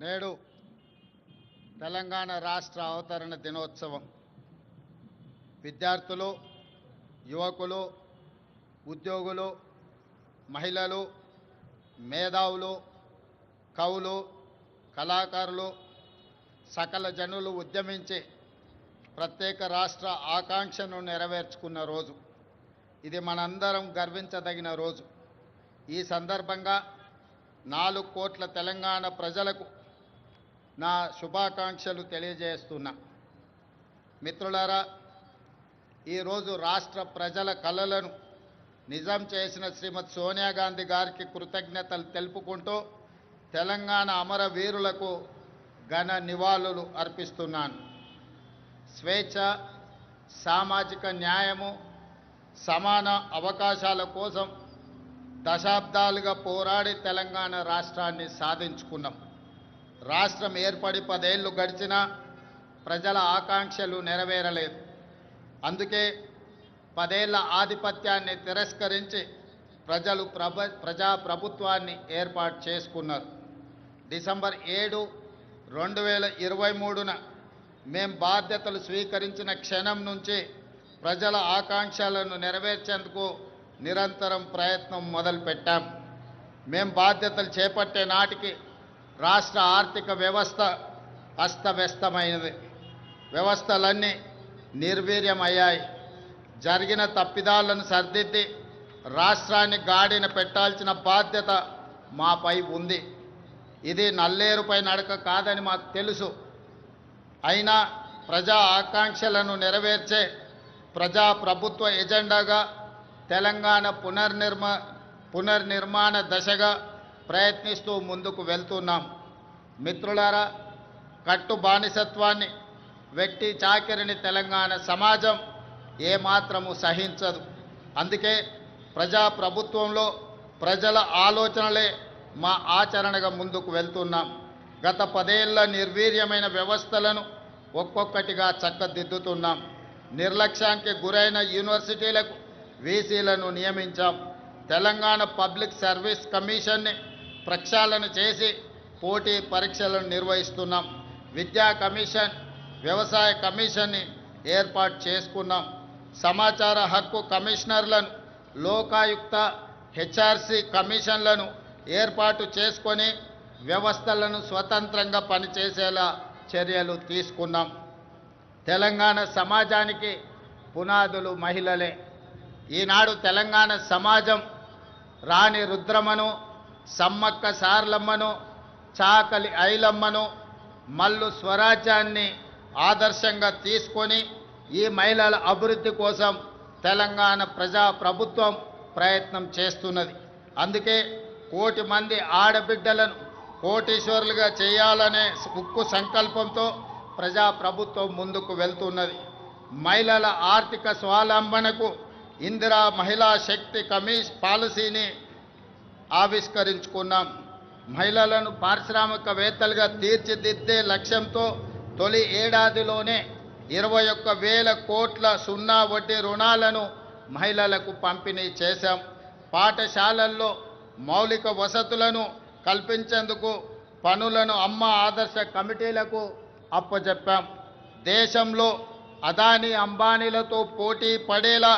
నేడు తెలంగాణ రాష్ట్ర అవతరణ దినోత్సవం విద్యార్థులు, యువకులు, ఉద్యోగులు, మహిళలు, మేధావులు, కవులు, కళాకారులు, సకల జనులు ఉద్యమించి ప్రత్యేక రాష్ట్ర ఆకాంక్షను నెరవేర్చుకున్న రోజు. ఇది మనందరం గర్వించదగిన రోజు. ఈ సందర్భంగా 4 కోట్ల తెలంగాణ ప్రజలకు నా శుభాకాంక్షలు తెలియజేస్తున్నా. మిత్రులారా, ఈరోజు రాష్ట్ర ప్రజల కలలను నిజం చేసిన శ్రీమతి సోనియా గాంధీ గారికి కృతజ్ఞతలు తెలుపుకుంటూ తెలంగాణ అమరవీరులకు ఘన నివాళులు అర్పిస్తున్నాను. స్వేచ్ఛ, సామాజిక న్యాయము, సమాన అవకాశాల కోసం దశాబ్దాలుగా పోరాడి తెలంగాణ రాష్ట్రాన్ని సాధించుకున్నాం. రాష్ట్రం ఏర్పడి 10 ఏళ్లు గడిచినా ప్రజల ఆకాంక్షలు నెరవేరలేదు. అందుకే 10 ఏళ్ల ఆధిపత్యాన్ని తిరస్కరించి ప్రజలు ప్రజాప్రభుత్వాన్ని ఏర్పాటు చేసుకున్నారు. డిసెంబర్ 7, 2023న మేం బాధ్యతలు స్వీకరించిన క్షణం నుంచి ప్రజల ఆకాంక్షలను నెరవేర్చేందుకు నిరంతరం ప్రయత్నం మొదలుపెట్టాం. మేం బాధ్యతలు చేపట్టే నాటికి రాష్ట్ర ఆర్థిక వ్యవస్థ అస్తవ్యస్తమైనది. వ్యవస్థలన్నీ నిర్వీర్యమయ్యాయి. జరిగిన తప్పిదాలను సరిదిద్ది రాష్ట్రాన్ని గాడిన పెట్టాల్సిన బాధ్యత మాపై ఉంది. ఇది నల్లేరుపై నడక కాదని మాకు తెలుసు. అయినా ప్రజా ఆకాంక్షలను నెరవేర్చే ప్రజాప్రభుత్వ ఎజెండాగా తెలంగాణ పునర్నిర్మాణ దశగా ప్రయత్నిస్తూ ముందుకు వెళ్తున్నాం. మిత్రులారా, కట్టు బానిసత్వాన్ని, వెట్టి చాకిరిని తెలంగాణ సమాజం ఏమాత్రము సహించదు. అందుకే ప్రజాప్రభుత్వంలో ప్రజల ఆలోచనలే మా ఆచరణగా ముందుకు వెళ్తున్నాం. గత 10 ఏళ్ల నిర్వీర్యమైన వ్యవస్థలను ఒక్కొక్కటిగా చక్కదిద్దుతున్నాం. నిర్లక్ష్యానికి గురైన యూనివర్సిటీలకు వీసీలను నియమించాం. తెలంగాణ పబ్లిక్ సర్వీస్ కమిషన్ని ప్రక్షాళన చేసి పోటీ పరీక్షలను నిర్వహిస్తున్నాం. విద్యా కమిషన్, వ్యవసాయ కమిషన్ని ఏర్పాటు చేసుకున్నాం. సమాచార హక్కు కమిషనర్లను, లోకాయుక్త, హెచ్ఆర్సీ కమిషన్లను ఏర్పాటు చేసుకొని వ్యవస్థలను స్వతంత్రంగా పనిచేసేలా చర్యలు తీసుకున్నాం. తెలంగాణ సమాజానికి పునాదులు మహిళలే. ఈనాడు తెలంగాణ సమాజం రాణి రుద్రమ్మను, సమ్మక్క సారలమ్మను, చాకలి ఐలమ్మను, మల్లు స్వరాజ్యాన్ని ఆదర్శంగా తీసుకొని ఈ మహిళల అభివృద్ధి కోసం తెలంగాణ ప్రజాప్రభుత్వం ప్రయత్నం చేస్తున్నది. అందుకే 1 కోటి మంది ఆడబిడ్డలను కోటీశ్వరులుగా చేయాలనే ఉక్కు సంకల్పంతో ప్రజాప్రభుత్వం ముందుకు వెళ్తున్నది. మహిళల ఆర్థిక స్వావలంబనకు ఇందిరా మహిళా శక్తి పాలసీని ఆవిష్కరించుకున్నాం. మహిళలను పారిశ్రామికవేత్తలుగా తీర్చిదిద్దే లక్ష్యంతో తొలి ఏడాదిలోనే 21,000 కోట్ల సున్నా వడ్డీ రుణాలను మహిళలకు పంపిణీ చేశాం. పాఠశాలల్లో మౌలిక వసతులను కల్పించేందుకు పనులను అమ్మ ఆదర్శ కమిటీలకు అప్పచెప్పాం. దేశంలో అదానీ అంబానీలతో పోటీ పడేలా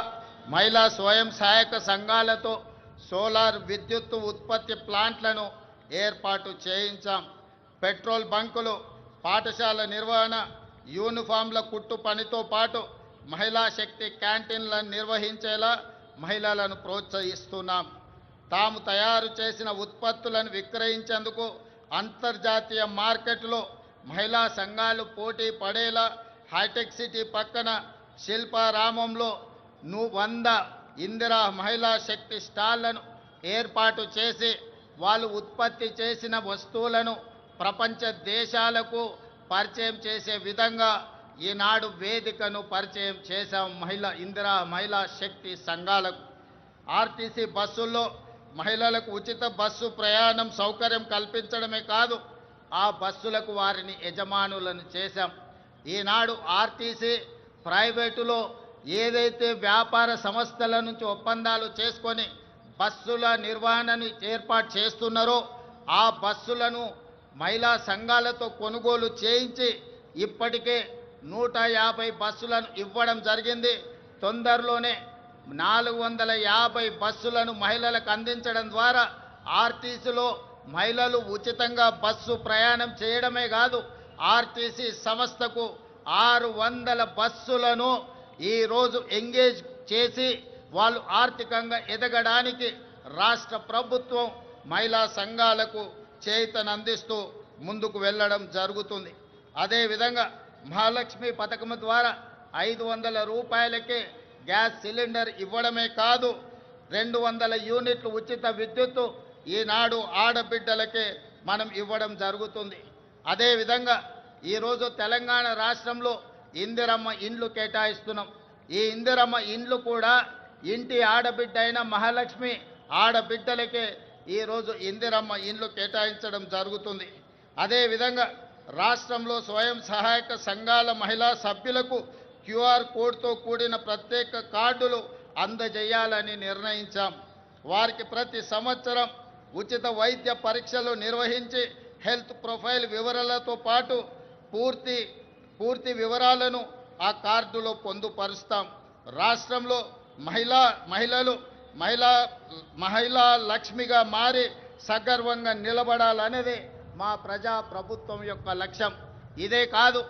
మహిళా స్వయం సహాయక సంఘాలతో సోలార్ విద్యుత్ ఉత్పత్తి ప్లాంట్లను ఏర్పాటు చేయించాం. పెట్రోల్ బంకులు, పాఠశాల నిర్వహణ, యూనిఫామ్ల కుట్టు పనితో పాటు మహిళా శక్తి క్యాంటీన్లను నిర్వహించేలా మహిళలను ప్రోత్సహిస్తున్నాం. తాము తయారు చేసిన ఉత్పత్తులను విక్రయించేందుకు అంతర్జాతీయ మార్కెట్లో మహిళా సంఘాలు పోటీ పడేలా హైటెక్ సిటీ పక్కన శిల్పారామంలో 100 ఇందిరా మహిళా శక్తి స్టాళ్లను ఏర్పాటు చేసి వాళ్ళు ఉత్పత్తి చేసిన వస్తువులను ప్రపంచ దేశాలకు పరిచయం చేసే విధంగా ఈనాడు వేదికను పరిచయం చేశాం. ఇందిరా మహిళా శక్తి సంఘాలకు ఆర్టీసీ బస్సుల్లో మహిళలకు ఉచిత బస్సు ప్రయాణం సౌకర్యం కల్పించడమే కాదు, ఆ బస్సులకు వారిని యజమానులను చేశాం. ఈనాడు ఆర్టీసీ ప్రైవేటులో ఏదైతే వ్యాపార సంస్థల నుంచి ఒప్పందాలు చేసుకొని బస్సుల నిర్వహణను ఏర్పాటు చేస్తున్నారో ఆ బస్సులను మహిళా సంఘాలతో కొనుగోలు చేయించి ఇప్పటికే 150 బస్సులను ఇవ్వడం జరిగింది. తొందరలోనే 450 బస్సులను మహిళలకు అందించడం ద్వారా ఆర్టీసీలో మహిళలు ఉచితంగా బస్సు ప్రయాణం చేయడమే కాదు, ఆర్టీసీ సంస్థకు 600 బస్సులను ఈరోజు ఎంగేజ్ చేసి వాళ్ళు ఆర్థికంగా ఎదగడానికి రాష్ట్ర ప్రభుత్వం మహిళా సంఘాలకు చేయూతనందిస్తూ ముందుకు వెళ్ళడం జరుగుతుంది. అదేవిధంగా మహాలక్ష్మి పథకం ద్వారా 500 రూపాయలకే గ్యాస్ సిలిండర్ ఇవ్వడమే కాదు, 200 యూనిట్లు ఉచిత విద్యుత్తు ఈనాడు ఆడబిడ్డలకే మనం ఇవ్వడం జరుగుతుంది. అదేవిధంగా ఈరోజు తెలంగాణ రాష్ట్రంలో ఇందిరమ్మ ఇండ్లు కేటాయిస్తున్నాం. ఈ ఇందిరమ్మ ఇండ్లు కూడా ఇంటి ఆడబిడ్డ అయిన మహాలక్ష్మి ఆడబిడ్డలకే ఈరోజు ఇందిరమ్మ ఇండ్లు కేటాయించడం జరుగుతుంది. అదేవిధంగా రాష్ట్రంలో స్వయం సహాయక సంఘాల మహిళా సభ్యులకు క్యూఆర్ కోడ్తో కూడిన ప్రత్యేక కార్డులు అందజేయాలని నిర్ణయించాం. వారికి ప్రతి సంవత్సరం ఉచిత వైద్య పరీక్షలు నిర్వహించి హెల్త్ ప్రొఫైల్ వివరాలతో పాటు పూర్తి వివరాలను ఆ కార్డులో పొందుపరుస్తాం. రాష్ట్రంలో మహిళా లక్ష్మిగా మారి సగర్వంగా నిలబడాలనేది మా ప్రజా ప్రభుత్వం యొక్క లక్ష్యం. ఇదే కాదు,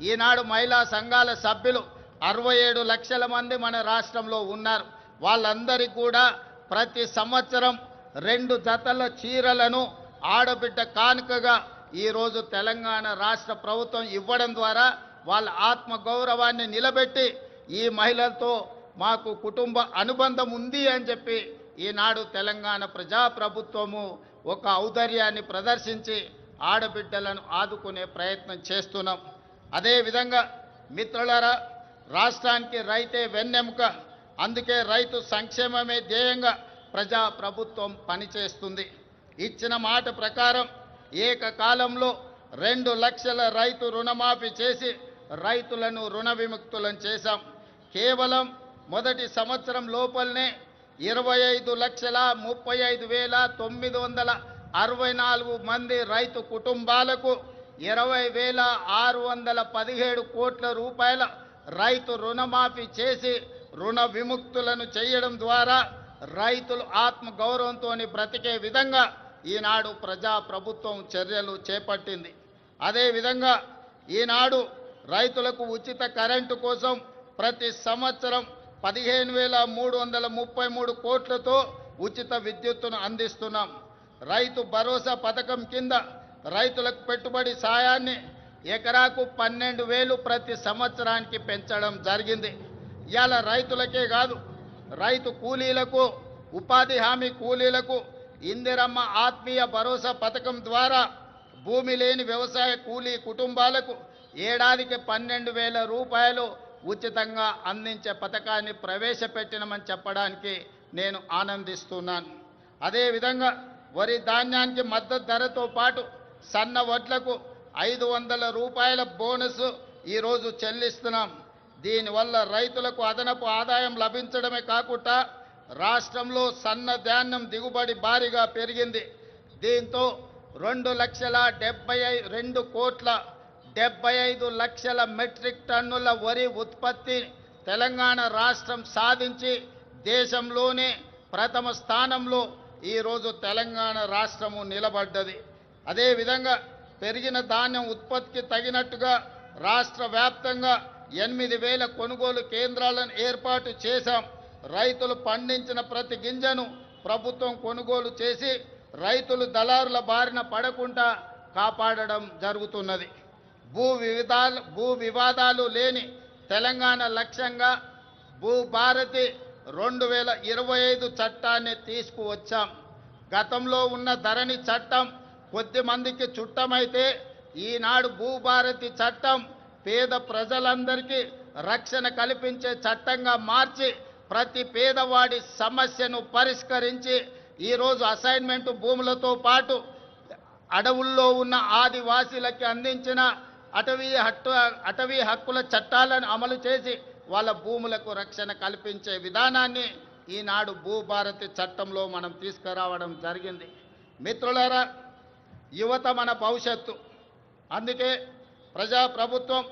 ఈనాడు మహిళా సంఘాల సభ్యులు 67 లక్షల మంది మన రాష్ట్రంలో ఉన్నారు. వాళ్ళందరికీ కూడా ప్రతి సంవత్సరం 2 జతల చీరలను ఆడబిడ్డ కానుకగా ఈరోజు తెలంగాణ రాష్ట్ర ప్రభుత్వం ఇవ్వడం ద్వారా వాళ్ళ ఆత్మ గౌరవాన్ని నిలబెట్టి ఈ మహిళలతో మాకు కుటుంబ అనుబంధం ఉంది అని చెప్పి ఈనాడు తెలంగాణ ప్రజాప్రభుత్వము ఒక ఔదార్యాన్ని ప్రదర్శించి ఆడబిడ్డలను ఆదుకునే ప్రయత్నం చేస్తున్నాం. అదేవిధంగా మిత్రులారా, రాష్ట్రానికి రైతే వెన్నెముక, అందుకే రైతు సంక్షేమమే ధ్యేయంగా ప్రజాప్రభుత్వం పనిచేస్తుంది. ఇచ్చిన మాట ప్రకారం ఏకకాలంలో 2 లక్షల రైతు రుణమాఫీ చేసి రైతులను రుణ విముక్తులను చేశాం. కేవలం మొదటి సంవత్సరం లోపలనే 25,35,964 మంది రైతు కుటుంబాలకు 20,617 కోట్ల రూపాయల రైతు రుణమాఫీ చేసి రుణ విముక్తులను చేయడం ద్వారా రైతులు ఆత్మ గౌరవంతో బ్రతికే విధంగా ఈనాడు ప్రజాప్రభుత్వం చర్యలు చేపట్టింది. అదేవిధంగా ఈనాడు రైతులకు ఉచిత కరెంటు కోసం ప్రతి సంవత్సరం 15,333 కోట్లతో ఉచిత విద్యుత్తును అందిస్తున్నాం. రైతు భరోసా పథకం కింద రైతులకు పెట్టుబడి సాయాన్ని ఎకరాకు 12,000 ప్రతి సంవత్సరానికి పెంచడం జరిగింది. ఇవాళ రైతులకే కాదు, రైతు కూలీలకు, ఉపాధి హామీ కూలీలకు ఇందిరమ్మ ఆత్మీయ భరోసా పథకం ద్వారా భూమి లేని వ్యవసాయ కూలీ కుటుంబాలకు ఏడాదికి 12,000 రూపాయలు ఉచితంగా అందించే పథకాన్ని ప్రవేశపెట్టినమని చెప్పడానికి నేను ఆనందిస్తున్నాను. అదేవిధంగా వరి ధాన్యానికి మద్దతు ధరతో పాటు సన్న వడ్లకు 500 రూపాయల బోనస్ ఈరోజు చెల్లిస్తున్నాం. దీనివల్ల రైతులకు అదనపు ఆదాయం లభించడమే కాకుండా రాష్ట్రంలో సన్న ధాన్యం దిగుబడి భారీగా పెరిగింది. దీంతో 2,75,00,000 మెట్రిక్ టన్నుల వరి ఉత్పత్తి తెలంగాణ రాష్ట్రం సాధించి దేశంలోనే ప్రథమ స్థానంలో ఈరోజు తెలంగాణ రాష్ట్రము నిలబడ్డది. అదేవిధంగా పెరిగిన ధాన్యం ఉత్పత్తికి తగినట్టుగా రాష్ట్ర వ్యాప్తంగా 8,000 కొనుగోలు కేంద్రాలను ఏర్పాటు చేశాం. రైతులు పండించిన ప్రతి గింజను ప్రభుత్వం కొనుగోలు చేసి రైతులు దళారుల బారిన పడకుండా కాపాడడం జరుగుతున్నది. భూ వివాదాలు లేని తెలంగాణ లక్ష్యంగా భూభారతి 2025 చట్టాన్ని తీసుకువచ్చాం. గతంలో ఉన్న ధరణి చట్టం కొద్ది మందికి చుట్టమైతే ఈనాడు భూభారతి చట్టం పేద ప్రజలందరికీ రక్షణ కల్పించే చట్టంగా మార్చి ప్రతి పేదవాడి సమస్యను పరిష్కరించి ఈరోజు అసైన్మెంట్ భూములతో పాటు అడవుల్లో ఉన్న ఆదివాసీలకి అందించిన అటవీ హక్కుల చట్టాలను అమలు చేసి వాళ్ళ భూములకు రక్షణ కల్పించే విధానాన్ని ఈనాడు భూభారతి చట్టంలో మనం తీసుకురావడం జరిగింది. మిత్రులారా, యువత మన భవిష్యత్తు. అందుకే ప్రజాప్రభుత్వం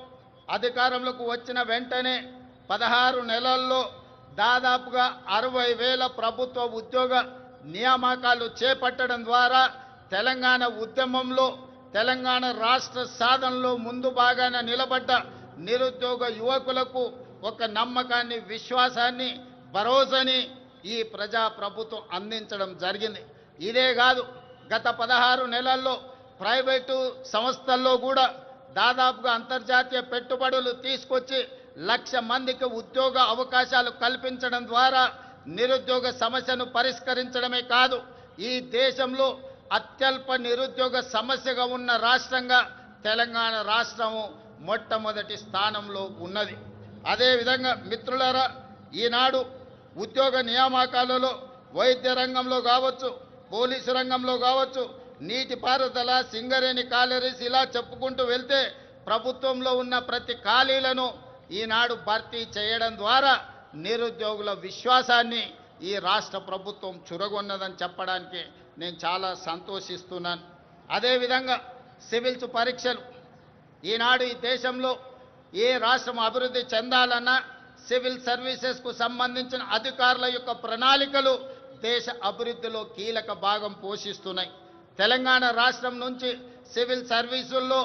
అధికారంలోకి వచ్చిన వెంటనే 16 నెలల్లో దాదాపుగా 60,000 ప్రభుత్వ ఉద్యోగ నియామకాలు చేపట్టడం ద్వారా తెలంగాణ ఉద్యమంలో, తెలంగాణ రాష్ట్ర సాధనలో ముందు భాగాన నిలబడ్డ నిరుద్యోగ యువకులకు ఒక నమ్మకాన్ని, విశ్వాసాన్ని, భరోసాని ఈ ప్రజాప్రభుత్వం అందించడం జరిగింది. ఇదే కాదు, గత 16 నెలల్లో ప్రైవేటు సంస్థల్లో కూడా దాదాపుగా అంతర్జాతీయ పెట్టుబడులు తీసుకొచ్చి 1,00,000 మందికి ఉద్యోగ అవకాశాలు కల్పించడం ద్వారా నిరుద్యోగ సమస్యను పరిష్కరించడమే కాదు, ఈ దేశంలో అత్యల్ప నిరుద్యోగ సమస్యగా ఉన్న రాష్ట్రంగా తెలంగాణ రాష్ట్రము మొట్టమొదటి స్థానంలో ఉన్నది. అదేవిధంగా మిత్రులారా, ఈనాడు ఉద్యోగ నియామకాలలో వైద్య రంగంలో కావచ్చు, పోలీసు రంగంలో కావచ్చు, నీటిపారుదల, సింగరేణి కాలరీస్ ఇలా చెప్పుకుంటూ వెళ్తే ప్రభుత్వంలో ఉన్న ప్రతి ఖాళీలను ఈనాడు భర్తీ చేయడం ద్వారా నిరుద్యోగుల విశ్వాసాన్ని ఈ రాష్ట్ర ప్రభుత్వం చురగొన్నదని చెప్పడానికి నేను చాలా సంతోషిస్తున్నాను. అదేవిధంగా సివిల్స్ పరీక్షలు, ఈనాడు ఈ దేశంలో ఏ రాష్ట్రం అభివృద్ధి చెందాలన్నా సివిల్ సర్వీసెస్కు సంబంధించిన అధికారుల యొక్క ప్రణాళికలు దేశ అభివృద్ధిలో కీలక భాగం పోషిస్తున్నాయి. తెలంగాణ రాష్ట్రం నుంచి సివిల్ సర్వీసుల్లో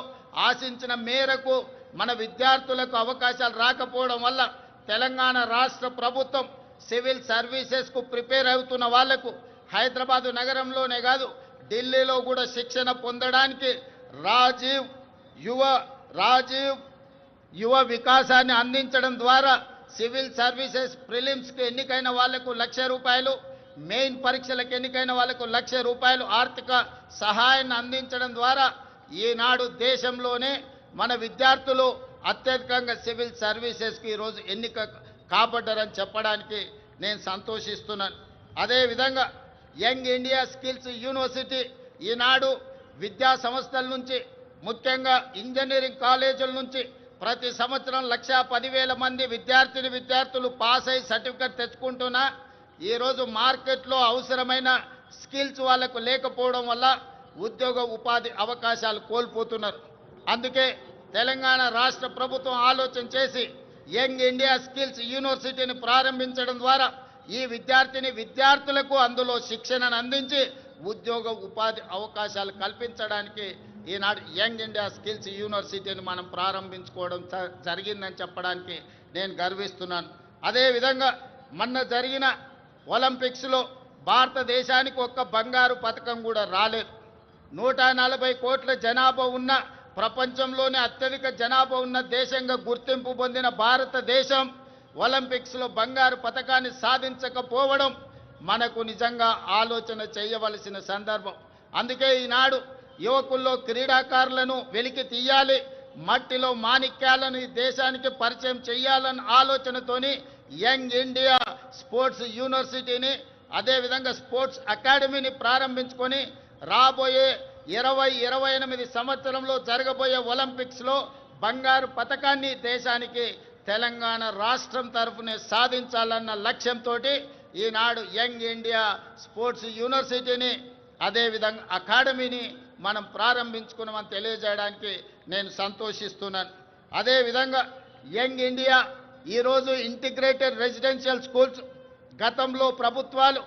ఆశించిన మేరకు మన విద్యార్థులకు అవకాశాలు రాకపోవడం వల్ల తెలంగాణ రాష్ట్ర ప్రభుత్వం సివిల్ సర్వీసెస్కు ప్రిపేర్ అవుతున్న వాళ్లకు హైదరాబాదు నగరంలోనే కాదు, ఢిల్లీలో కూడా శిక్షణ పొందడానికి రాజీవ్ యువ వికాసాన్ని అందించడం ద్వారా సివిల్ సర్వీసెస్ ప్రిలిమ్స్కి ఎన్నికైన వాళ్లకు ₹1,00,000, మెయిన్ పరీక్షలకు ఎన్నికైన వాళ్లకు ₹1,00,000 ఆర్థిక సహాయాన్ని అందించడం ద్వారా ఈనాడు దేశంలోనే మన విద్యార్థులు అత్యధికంగా సివిల్ సర్వీసెస్కి ఈరోజు ఎన్నిక కాబడ్డారని చెప్పడానికి నేను సంతోషిస్తున్నాను. అదేవిధంగా యంగ్ ఇండియా స్కిల్స్ యూనివర్సిటీ ఈనాడు విద్యా సంస్థల నుంచి, ముఖ్యంగా ఇంజనీరింగ్ కాలేజీల నుంచి ప్రతి సంవత్సరం 1,10,000 మంది విద్యార్థులు పాస్ అయ్యి సర్టిఫికెట్ తెచ్చుకుంటున్నా ఈరోజు మార్కెట్లో అవసరమైన స్కిల్స్ వాళ్ళకు లేకపోవడం వల్ల ఉద్యోగ ఉపాధి అవకాశాలు కోల్పోతున్నారు. అందుకే తెలంగాణ రాష్ట్ర ప్రభుత్వం ఆలోచన చేసి యంగ్ ఇండియా స్కిల్స్ యూనివర్సిటీని ప్రారంభించడం ద్వారా ఈ విద్యార్థులకు అందులో శిక్షణను అందించి ఉద్యోగ ఉపాధి అవకాశాలు కల్పించడానికి ఈనాడు యంగ్ ఇండియా స్కిల్స్ యూనివర్సిటీని మనం ప్రారంభించుకోవడం జరిగిందని చెప్పడానికి నేను గర్విస్తున్నాను. అదేవిధంగా మొన్న జరిగిన ఒలింపిక్స్లో భారతదేశానికి ఒక్క బంగారు పథకం కూడా రాలేదు. 140 కోట్ల జనాభా ఉన్న, ప్రపంచంలోనే అత్యధిక జనాభా ఉన్న దేశంగా గుర్తింపు పొందిన భారతదేశం ఒలింపిక్స్లో బంగారు పథకాన్ని సాధించకపోవడం మనకు నిజంగా ఆలోచన చేయవలసిన సందర్భం. అందుకే ఈనాడు యువకుల్లో క్రీడాకారులను వెలికి తీయాలి, మట్టిలో మాణిక్యాలను ఈ దేశానికి పరిచయం చేయాలన్న ఆలోచనతోని యంగ్ ఇండియా స్పోర్ట్స్ యూనివర్సిటీని, అదేవిధంగా స్పోర్ట్స్ అకాడమీని ప్రారంభించుకొని రాబోయే 2028 సంవత్సరంలో జరగబోయే ఒలింపిక్స్లో బంగారు పథకాన్ని దేశానికి తెలంగాణ రాష్ట్రం తరఫునే సాధించాలన్న లక్ష్యంతో ఈనాడు యంగ్ ఇండియా స్పోర్ట్స్ యూనివర్సిటీని, అదేవిధంగా అకాడమీని మనం ప్రారంభించుకున్నామని తెలియజేయడానికి నేను సంతోషిస్తున్నాను. అదేవిధంగా యంగ్ ఇండియా ఈరోజు ఇంటిగ్రేటెడ్ రెసిడెన్షియల్ స్కూల్స్, గతంలో ప్రభుత్వాలు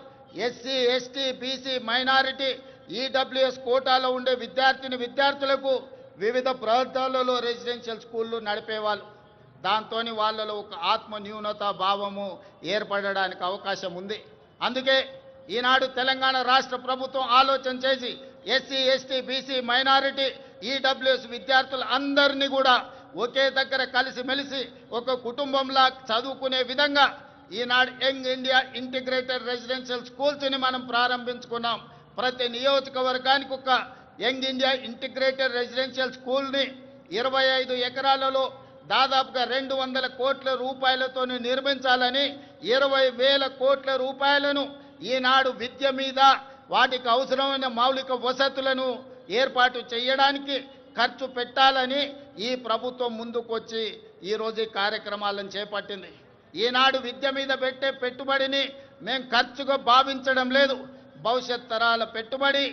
SC, ST, BC, minority, EWS కోటాలో ఉండే విద్యార్థులకు వివిధ ప్రాంతాలలో రెసిడెన్షియల్ స్కూళ్ళు నడిపేవాళ్ళు. దాంతో వాళ్ళలో ఒక ఆత్మ న్యూనతా భావము ఏర్పడడానికి అవకాశం ఉంది. అందుకే ఈనాడు తెలంగాణ రాష్ట్ర ప్రభుత్వం ఆలోచన చేసి SC, ST, BC, minority, EWS విద్యార్థులు అందరినీ కూడా ఒకే దగ్గర కలిసిమెలిసి ఒక కుటుంబంలా చదువుకునే విధంగా ఈనాడు యంగ్ ఇండియా ఇంటిగ్రేటెడ్ రెసిడెన్షియల్ స్కూల్స్ని మనం ప్రారంభించుకున్నాం. ప్రతి నియోజకవర్గానికి ఒక యంగ్ ఇండియా ఇంటిగ్రేటెడ్ రెసిడెన్షియల్ స్కూల్ని 25 ఎకరాలలో దాదాపుగా 200 కోట్ల రూపాయలతో నిర్మించాలని 20,000 కోట్ల రూపాయలను ఈనాడు విద్య మీద, వాటికి అవసరమైన మౌలిక వసతులను ఏర్పాటు చేయడానికి ఖర్చు పెట్టాలని ఈ ప్రభుత్వం ముందుకొచ్చి ఈరోజు ఈ కార్యక్రమాలను చేపట్టింది. ఈనాడు విద్య మీద పెట్టే పెట్టుబడిని మేము ఖర్చుగా భావించడం లేదు, భవిష్యత్ తరాల పెట్టుబడి,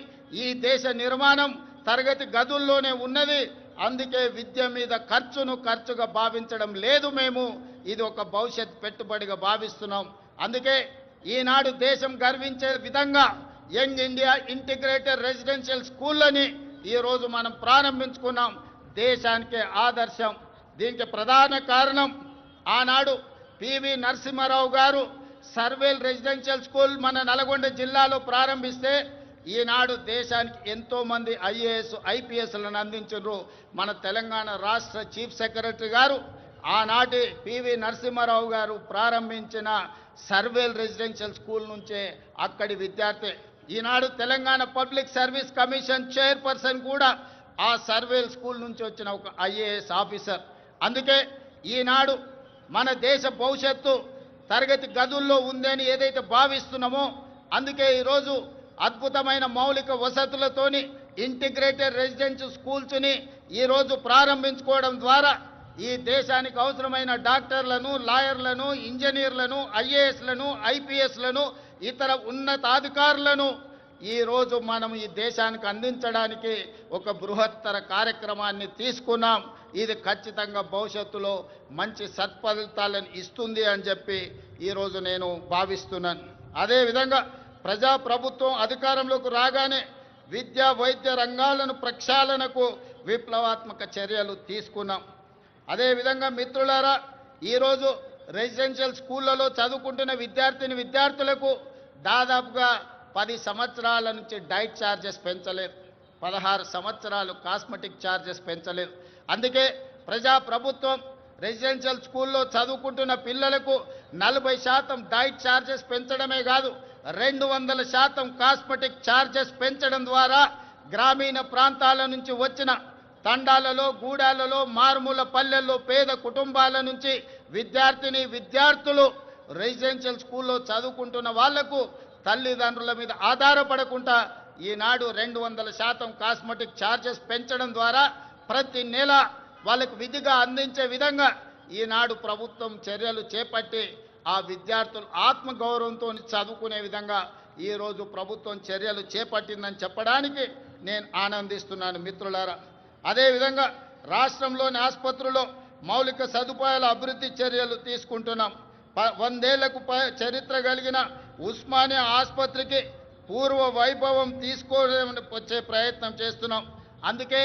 ఈ దేశ నిర్మాణం, తరగతి గదుల్లోనే ఉన్నది. అందుకే విద్య మీద ఖర్చుగా భావించడం లేదు. మేము ఇది ఒక భవిష్యత్ పెట్టుబడిగా భావిస్తున్నాం. అందుకే ఈనాడు దేశం గర్వించే విధంగా యంగ్ ఇండియా ఇంటిగ్రేటెడ్ రెసిడెన్షియల్ స్కూళ్ళని ఈరోజు మనం ప్రారంభించుకున్నాం. దేశానికే ఆదర్శం. దీనికి ప్రధాన కారణం ఆనాడు పివి నరసింహారావు గారు సర్వేల్ రెసిడెన్షియల్ స్కూల్ మన నల్గొండ జిల్లాలో ప్రారంభిస్తే ఈనాడు దేశానికి ఎంతో మంది ఐఏఎస్ ఐపీఎస్లను అందించారు. మన తెలంగాణ రాష్ట్ర చీఫ్ సెక్రటరీ గారు ఆనాటి పివి నరసింహారావు గారు ప్రారంభించిన సర్వేల్ రెసిడెన్షియల్ స్కూల్ నుంచే అక్కడి విద్యార్థి. ఈనాడు Telangana public service commission chairperson కూడా ఆ సర్వేల్ స్కూల్ నుంచి వచ్చిన ఒక ఐఏఎస్ ఆఫీసర్. అందుకే ఈనాడు మన దేశ భవిష్యత్తు తరగతి గదుల్లో ఉందని ఏదైతే భావిస్తున్నామో అందుకే ఈరోజు అద్భుతమైన మౌలిక వసతులతోని ఇంటిగ్రేటెడ్ రెసిడెన్షియల్ స్కూల్స్ని ఈరోజు ప్రారంభించుకోవడం ద్వారా ఈ దేశానికి అవసరమైన డాక్టర్లను, లాయర్లను, ఇంజనీర్లను, ఐఏఎస్లను, ఐపీఎస్లను, ఇతర ఉన్నతాధికారులను ఈరోజు మనం ఈ దేశానికి అందించడానికి ఒక బృహత్తర కార్యక్రమాన్ని తీసుకున్నాం. ఇది ఖచ్చితంగా భవిష్యత్తులో మంచి సత్ఫలితాలను ఇస్తుంది అని చెప్పి ఈరోజు నేను భావిస్తున్నాను. అదేవిధంగా ప్రజాప్రభుత్వం అధికారంలోకి రాగానే విద్యా వైద్య రంగాలను ప్రక్షాళనకు విప్లవాత్మక చర్యలు తీసుకున్నాం. అదేవిధంగా మిత్రులారా, ఈరోజు రెసిడెన్షియల్ స్కూళ్ళలో చదువుకుంటున్న విద్యార్థులకు దాదాపుగా 10 సంవత్సరాల నుంచి డైట్ ఛార్జెస్ పెంచలేదు, 16 సంవత్సరాలు కాస్మెటిక్ ఛార్జెస్ పెంచలేదు. అందుకే ప్రజాప్రభుత్వం రెసిడెన్షియల్ స్కూల్లో చదువుకుంటున్న పిల్లలకు 40% డైట్ ఛార్జెస్ పెంచడమే కాదు 200% కాస్మెటిక్ ఛార్జెస్ పెంచడం ద్వారా గ్రామీణ ప్రాంతాల నుంచి వచ్చిన తండాలలో, గూడాలలో, మారుమూల పల్లెల్లో పేద కుటుంబాల నుంచి విద్యార్థులు రెసిడెన్షియల్ స్కూల్లో చదువుకుంటున్న వాళ్లకు తల్లిదండ్రుల మీద ఆధారపడకుండా ఈనాడు 200% కాస్మెటిక్ ఛార్జెస్ పెంచడం ద్వారా ప్రతి నెల వాళ్ళకు విధిగా అందించే విధంగా ఈనాడు ప్రభుత్వం చర్యలు చేపట్టి ఆ విద్యార్థులు ఆత్మగౌరవంతో చదువుకునే విధంగా ఈరోజు ప్రభుత్వం చర్యలు చేపట్టిందని చెప్పడానికి నేను ఆనందిస్తున్నాను మిత్రులారా. అదేవిధంగా రాష్ట్రంలోని ఆసుపత్రుల్లో మౌలిక సదుపాయాల అభివృద్ధి చర్యలు తీసుకుంటున్నాం. 100 ఏళ్లకు చరిత్ర కలిగిన ఉస్మానియా ఆసుపత్రికి పూర్వ వైభవం వచ్చే ప్రయత్నం చేస్తున్నాం. అందుకే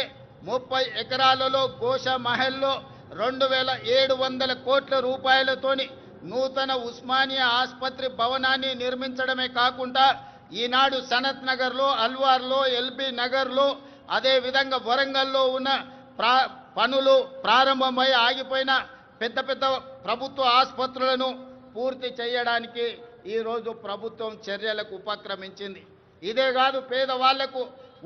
30 ఎకరాలలో గోషా మహల్లో 2700 కోట్ల రూపాయలతోని నూతన ఉస్మానియా ఆసుపత్రి భవనాన్ని నిర్మించడమే కాకుండా ఈనాడు సనత్ నగర్లో, అల్వార్లో, ఎల్బీ నగర్లో, అదేవిధంగా వరంగల్లో ఉన్న పనులు ప్రారంభమై ఆగిపోయిన పెద్ద ప్రభుత్వ ఆసుపత్రులను పూర్తి చేయడానికి ఈరోజు ప్రభుత్వం చర్యలకు ఉపక్రమించింది. ఇదే కాదు, పేదవాళ్లకు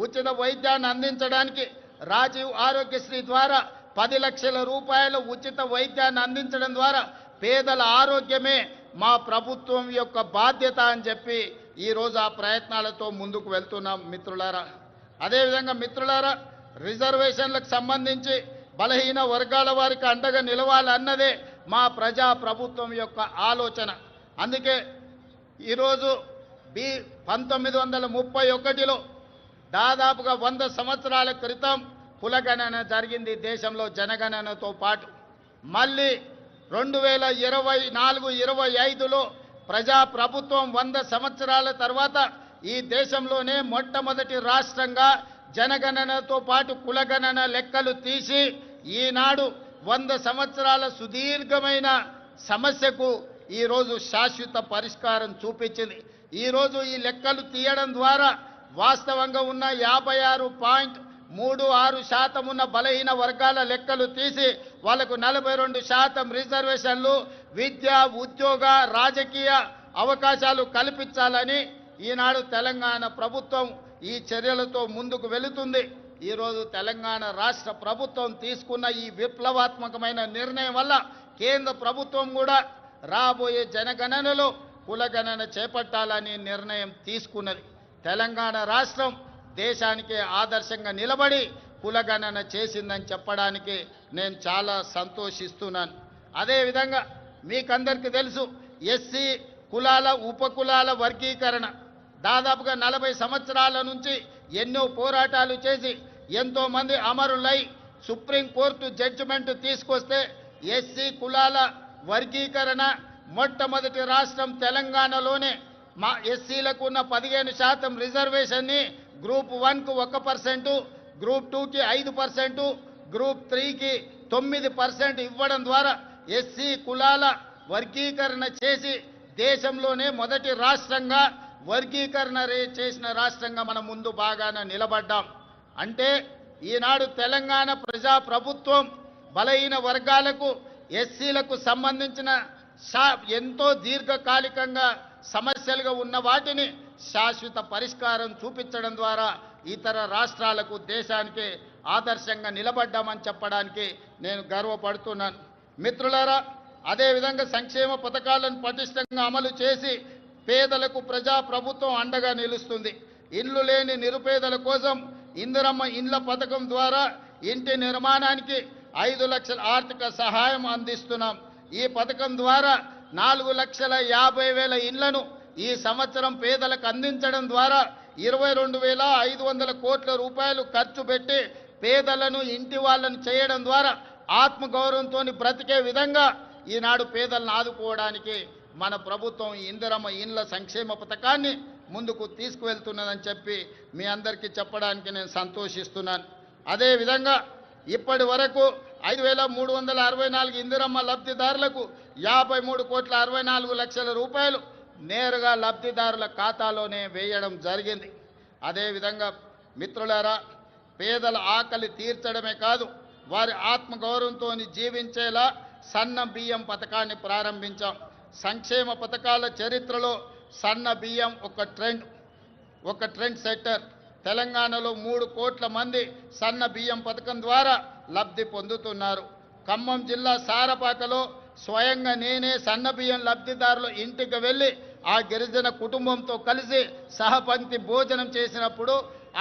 ఉచిత వైద్యాన్ని అందించడానికి రాజీవ్ ఆరోగ్యశ్రీ ద్వారా 10 లక్షల రూపాయల ఉచిత వైద్యాన్ని అందించడం ద్వారా పేదల ఆరోగ్యమే మా ప్రభుత్వం యొక్క బాధ్యత అని చెప్పి ఈరోజు ఆ ప్రయత్నాలతో ముందుకు వెళ్తున్నాం మిత్రులారా. అదేవిధంగా మిత్రులారా, రిజర్వేషన్లకు సంబంధించి బలహీన వర్గాల వారికి అండగా నిలవాలన్నదే మా ప్రజా ప్రభుత్వం యొక్క ఆలోచన. అందుకే ఈరోజు 1931లో దాదాపుగా 100 సంవత్సరాల క్రితం కులగణన జరిగింది దేశంలో జనగణనతో పాటు. మళ్ళీ 2024-25లో ప్రజా ప్రభుత్వం 100 సంవత్సరాల తర్వాత ఈ దేశంలోనే మొట్టమొదటి రాష్ట్రంగా జనగణనతో పాటు కులగణన లెక్కలు తీసి ఈనాడు 100 సంవత్సరాల సుదీర్ఘమైన సమస్యకు ఈరోజు శాశ్వత పరిష్కారం చూపించింది. ఈరోజు ఈ లెక్కలు తీయడం ద్వారా వాస్తవంగా ఉన్న 56.36% ఉన్న బలహీన వర్గాల లెక్కలు తీసి వాళ్లకు 42% రిజర్వేషన్లు, విద్య, ఉద్యోగ, రాజకీయ అవకాశాలు కల్పించాలని ఈనాడు తెలంగాణ ప్రభుత్వం ఈ చర్యలతో ముందుకు వెళుతుంది. ఈరోజు తెలంగాణ రాష్ట్ర ప్రభుత్వం తీసుకున్న ఈ విప్లవాత్మకమైన నిర్ణయం వల్ల కేంద్ర ప్రభుత్వం కూడా రాబోయే జనగణనలో కులగణన చేపట్టాలని నిర్ణయం తీసుకున్నది. తెలంగాణ రాష్ట్రం దేశానికి ఆదర్శంగా నిలబడి కులగణన చేసిందని చెప్పడానికి నేను చాలా సంతోషిస్తున్నాను. అదేవిధంగా మీకందరికీ తెలుసు, ఎస్సీ కులాల ఉపకులాల వర్గీకరణ దాదాపుగా 40 సంవత్సరాల నుంచి ఎన్నో పోరాటాలు చేసి ఎంతో మంది అమరులై సుప్రీంకోర్టు జడ్జిమెంట్ తీసుకొస్తే ఎస్సీ కులాల వర్గీకరణ మొట్టమొదటి రాష్ట్రం తెలంగాణలోనే మా ఎస్సీలకు ఉన్న 15% రిజర్వేషన్ని గ్రూప్ 1కు 1%, గ్రూప్ 2కి 5%, గ్రూప్ 3కి 9% ఇవ్వడం ద్వారా ఎస్సీ కులాల వర్గీకరణ చేసి దేశంలోనే మొదటి రాష్ట్రంగా వర్గీకరణ చేసిన రాష్ట్రంగా మనం ముందు బాగానే నిలబడ్డాం. అంటే ఈనాడు తెలంగాణ ప్రజా ప్రభుత్వం బలహీన వర్గాలకు ఎస్సీలకు సంబంధించిన ఎంతో దీర్ఘకాలికంగా సమస్యలుగా ఉన్న వాటిని శాశ్వత పరిష్కారం చూపించడం ద్వారా ఇతర రాష్ట్రాలకు దేశానికి ఆదర్శంగా నిలబడ్డామని చెప్పడానికి నేను గర్వపడుతున్నాను. మిత్రులారా, అదేవిధంగా సంక్షేమ పథకాలను పటిష్టంగా అమలు చేసి పేదలకు ప్రజా ప్రభుత్వం అండగా నిలుస్తుంది. ఇల్లు లేని నిరుపేదల కోసం ఇందిరమ్మ ఇండ్ల పథకం ద్వారా ఇంటి నిర్మాణానికి 5 లక్షల ఆర్థిక సహాయం అందిస్తున్నాం. ఈ పథకం ద్వారా 4,50,000 ఇళ్లను ఈ సంవత్సరం పేదలకు అందించడం ద్వారా 22,500 కోట్ల రూపాయలు ఖర్చు పెట్టి పేదలను ఇంటి వాళ్ళను చేయడం ద్వారా ఆత్మగౌరవంతో బ్రతికే విధంగా ఈనాడు పేదలను ఆదుకోవడానికి మన ప్రభుత్వం ఇందిరమ్మ ఇండ్ల సంక్షేమ పథకాన్ని ముందుకు తీసుకువెళ్తున్నదని చెప్పి మీ అందరికీ చెప్పడానికి నేను సంతోషిస్తున్నాను. అదేవిధంగా ఇప్పటి వరకు 5,364 ఇందిరమ్మ లబ్ధిదారులకు 53,64,00,000 రూపాయలు నేరుగా లబ్ధిదారుల ఖాతాలోనే వేయడం జరిగింది. అదేవిధంగా మిత్రులారా, పేదల ఆకలి తీర్చడమే కాదు, వారి ఆత్మగౌరవంతో జీవించేలా సన్న బియ్యం పథకాన్ని ప్రారంభించాం. సంక్షేమ పథకాల చరిత్రలో సన్న బియ్యం ఒక ట్రెండ్ సెట్టర్. తెలంగాణలో 3 కోట్ల మంది సన్న బియ్యం పథకం ద్వారా లబ్ధి పొందుతున్నారు. ఖమ్మం జిల్లా సారపాకలో స్వయంగా నేనే సన్న బియ్యం లబ్ధిదారుల ఇంటికి వెళ్ళి ఆ గిరిజన కుటుంబంతో కలిసి సహపంక్తి భోజనం చేసినప్పుడు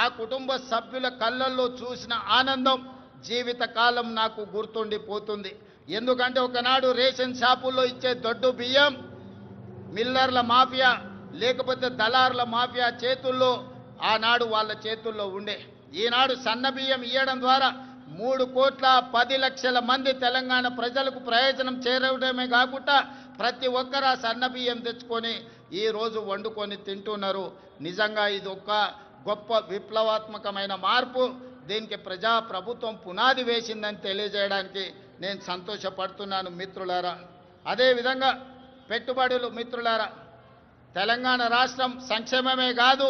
ఆ కుటుంబ సభ్యుల కళ్ళల్లో చూసిన ఆనందం జీవితకాలం నాకు గుర్తుండిపోతుంది. ఎందుకంటే ఒకనాడు రేషన్ షాపుల్లో ఇచ్చే దొడ్డు బియ్యం మిల్లర్ల మాఫియా లేకపోతే దళారుల మాఫియా చేతుల్లో ఆనాడు వాళ్ళ చేతుల్లో ఉండే. ఈనాడు సన్న బియ్యం ఇవ్వడం ద్వారా 3,10,00,000 మంది తెలంగాణ ప్రజలకు ప్రయోజనం చేరడమే కాకుండా ప్రతి ఒక్కరు ఆ సన్న బియ్యం తెచ్చుకొని ఈరోజు వండుకొని తింటున్నారు. నిజంగా ఇది ఒక గొప్ప విప్లవాత్మకమైన మార్పు. దీనికి ప్రజా ప్రభుత్వం పునాది వేసిందని తెలియజేయడానికి నేను సంతోషపడుతున్నాను మిత్రులారా. అదేవిధంగా పెట్టుబడులు మిత్రులారా, తెలంగాణ రాష్ట్రం సంక్షేమమే కాదు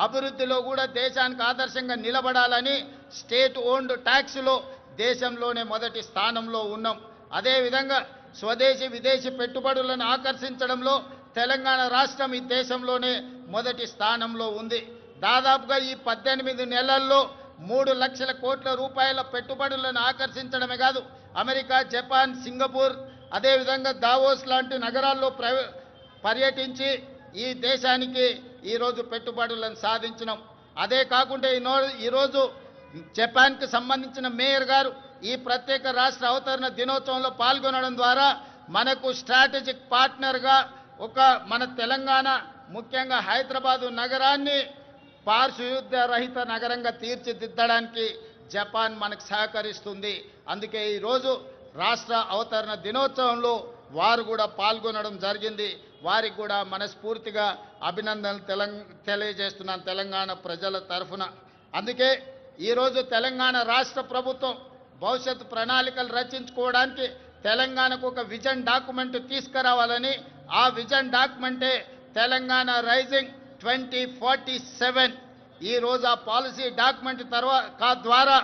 అభివృద్ధిలో కూడా దేశానికి ఆదర్శంగా నిలబడాలని స్టేట్ ఓన్డ్ ట్యాక్స్లో దేశంలోనే మొదటి స్థానంలో ఉన్నాం. అదేవిధంగా స్వదేశీ విదేశీ పెట్టుబడులను ఆకర్షించడంలో తెలంగాణ రాష్ట్రం ఈ దేశంలోనే మొదటి స్థానంలో ఉంది. దాదాపుగా ఈ 18 నెలల్లో 3 లక్షల కోట్ల రూపాయల పెట్టుబడులను ఆకర్షించడమే కాదు, అమెరికా, జపాన్, సింగపూర్, అదేవిధంగా దావోస్ లాంటి నగరాల్లో పర్యటించి ఈ దేశానికి ఈరోజు పెట్టుబడులను సాధించినాం. అదే కాకుండా ఈరోజు జపాన్కి సంబంధించిన మేయర్ గారు ఈ ప్రత్యేక రాష్ట్ర అవతరణ దినోత్సవంలో పాల్గొనడం ద్వారా మనకు స్ట్రాటజిక్ పార్ట్నర్గా మన తెలంగాణ ముఖ్యంగా హైదరాబాదు నగరాన్ని పారిశుద్ధ్య రహిత నగరంగా తీర్చిదిద్దడానికి జపాన్ మనకు సహకరిస్తుంది. అందుకే ఈరోజు రాష్ట్ర అవతరణ దినోత్సవంలో వారు కూడా పాల్గొనడం జరిగింది. వారికి కూడా మనస్ఫూర్తిగా అభినందనలు తెలియజేస్తున్నాను తెలంగాణ ప్రజల తరఫున. అందుకే ఈరోజు తెలంగాణ రాష్ట్ర ప్రభుత్వం భవిష్యత్తు ప్రణాళికలు రచించుకోవడానికి తెలంగాణకు ఒక విజన్ డాక్యుమెంట్ తీసుకురావాలని, ఆ విజన్ డాక్యుమెంటే తెలంగాణ రైజింగ్ 2047. ఈరోజు ఆ పాలసీ డాక్యుమెంట్ ద్వారా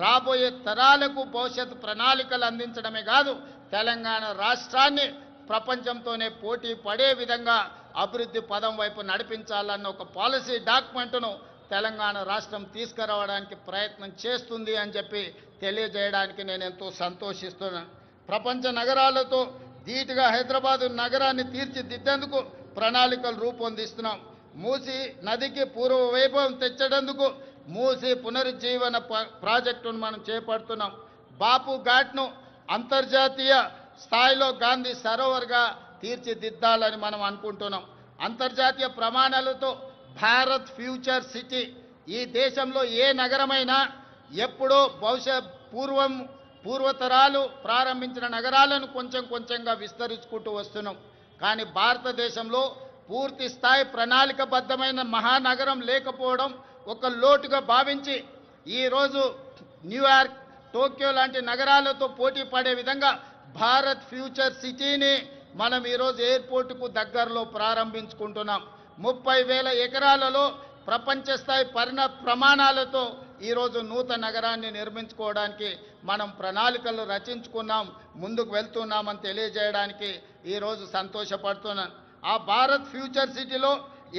రాబోయే తరాలకు భవిష్యత్తు ప్రణాళికలు అందించడమే కాదు, తెలంగాణ రాష్ట్రాన్ని ప్రపంచంతోనే పోటీ పడే విధంగా అభివృద్ధి పదం వైపు నడిపించాలన్న ఒక పాలసీ డాక్యుమెంట్ను తెలంగాణ రాష్ట్రం తీసుకురావడానికి ప్రయత్నం చేస్తుంది అని చెప్పి తెలియజేయడానికి నేను ఎంతో సంతోషిస్తున్నాను. ప్రపంచ నగరాలతో ధీటుగా హైదరాబాదు నగరాన్ని తీర్చిదిద్దేందుకు ప్రణాళికలు రూపొందిస్తున్నాం. మూసీ నదికి పూర్వ వైభవం తెచ్చేందుకు మూసీ పునరుజ్జీవన ప్రాజెక్టును మనం చేపడుతున్నాం. బాపు ఘాట్ను అంతర్జాతీయ స్థాయిలో గాంధీ సరోవర్గా తీర్చిదిద్దాలని మనం అనుకుంటున్నాం. అంతర్జాతీయ ప్రమాణాలతో భారత్ ఫ్యూచర్ సిటీ, ఈ దేశంలో ఏ నగరమైనా ఎప్పుడో బహుశా పూర్వతరాలు ప్రారంభించిన నగరాలను కొంచెం కొంచెంగా విస్తరించుకుంటూ వస్తున్నాం. కానీ భారతదేశంలో పూర్తి స్థాయి ప్రణాళికబద్ధమైన మహానగరం లేకపోవడం ఒక లోటుగా భావించి ఈరోజు న్యూయార్క్, టోక్యో లాంటి నగరాలతో పోటీ పడే విధంగా భారత్ ఫ్యూచర్ సిటీని మనం ఈరోజు ఎయిర్పోర్టుకు దగ్గరలో ప్రారంభించుకుంటున్నాం. 30,000 ఎకరాలలో ప్రపంచ స్థాయి ప్రమాణాలతో ఈరోజు నూతన నగరాన్ని నిర్మించుకోవడానికి మనం ప్రణాళికలు రచించుకున్నాం, ముందుకు వెళ్తున్నామని తెలియజేయడానికి ఈరోజు సంతోషపడుతున్నాను. ఆ భారత్ ఫ్యూచర్ సిటీలో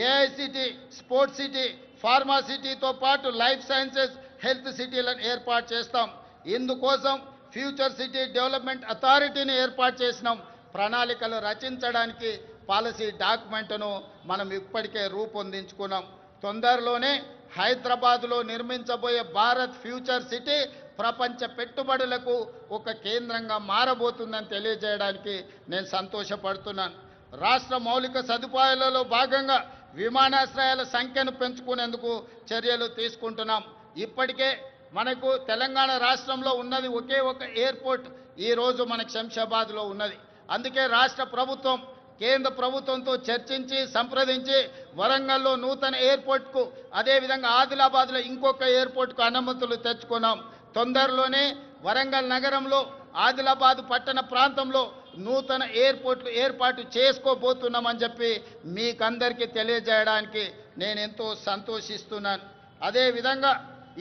ఏఐసిటీ, స్పోర్ట్స్ సిటీ, ఫార్మా సిటీతో పాటు లైఫ్ సైన్సెస్, హెల్త్ సిటీలను ఏర్పాటు చేస్తాం. ఇందుకోసం ఫ్యూచర్ సిటీ డెవలప్మెంట్ అథారిటీని ఏర్పాటు చేసినాం. ప్రణాళికలు రచించడానికి పాలసీ డాక్యుమెంట్ను మనం ఇప్పటికే రూపొందించుకున్నాం. తొందరలోనే హైదరాబాద్లో నిర్మించబోయే భారత్ ఫ్యూచర్ సిటీ ప్రపంచ పెట్టుబడులకు ఒక కేంద్రంగా మారబోతుందని తెలియజేయడానికి నేను సంతోషపడుతున్నాను. రాష్ట్ర మౌలిక సదుపాయాలలో భాగంగా విమానాశ్రయాల సంఖ్యను పెంచుకునేందుకు చర్యలు తీసుకుంటున్నాం. ఇప్పటికే మనకు తెలంగాణ రాష్ట్రంలో ఉన్నది ఒకే ఒక ఎయిర్పోర్ట్ ఈరోజు మనకు శంషాబాద్లో ఉన్నది. అందుకే రాష్ట్ర ప్రభుత్వం కేంద్ర ప్రభుత్వంతో చర్చించి సంప్రదించి వరంగల్లో నూతన ఎయిర్పోర్ట్కు, అదేవిధంగా ఆదిలాబాద్లో ఇంకొక ఎయిర్పోర్ట్కు అనుమతులు తెచ్చుకున్నాం. తొందరలోనే వరంగల్ నగరంలో, ఆదిలాబాద్ పట్టణ ప్రాంతంలో నూతన ఎయిర్పోర్ట్లు ఏర్పాటు చేసుకోబోతున్నామని చెప్పి మీకందరికీ తెలియజేయడానికి నేను ఎంతో సంతోషిస్తున్నాను. అదేవిధంగా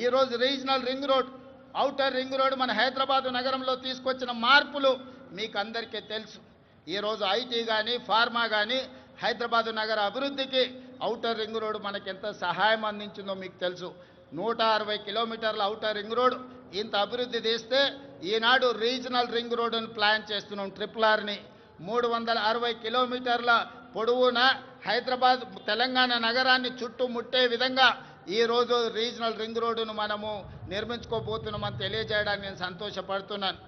ఈరోజు regional ring road, outer ring road మన హైదరాబాద్ నగరంలో తీసుకొచ్చిన మార్పులు మీకు అందరికీ తెలుసు. ఈరోజు ఐటీ కానీ, ఫార్మా కానీ హైదరాబాద్ నగర అభివృద్ధికి ఔటర్ రింగ్ రోడ్ మనకి ఎంత సహాయం అందించిందో మీకు తెలుసు. 160 కిలోమీటర్ల ఔటర్ రింగ్ రోడ్ ఇంత అభివృద్ధి చేస్తే ఈనాడు రీజనల్ రింగ్ రోడ్డును ప్లాన్ చేస్తున్నాం. RRRని 360 కిలోమీటర్ల పొడవున హైదరాబాద్ తెలంగాణ నగరాన్ని చుట్టుముట్టే విధంగా ఈరోజు రీజనల్ రింగ్ రోడ్డును మనము నిర్మించుకోబోతున్నామని తెలియజేయడానికి నేను సంతోషపడుతున్నాను.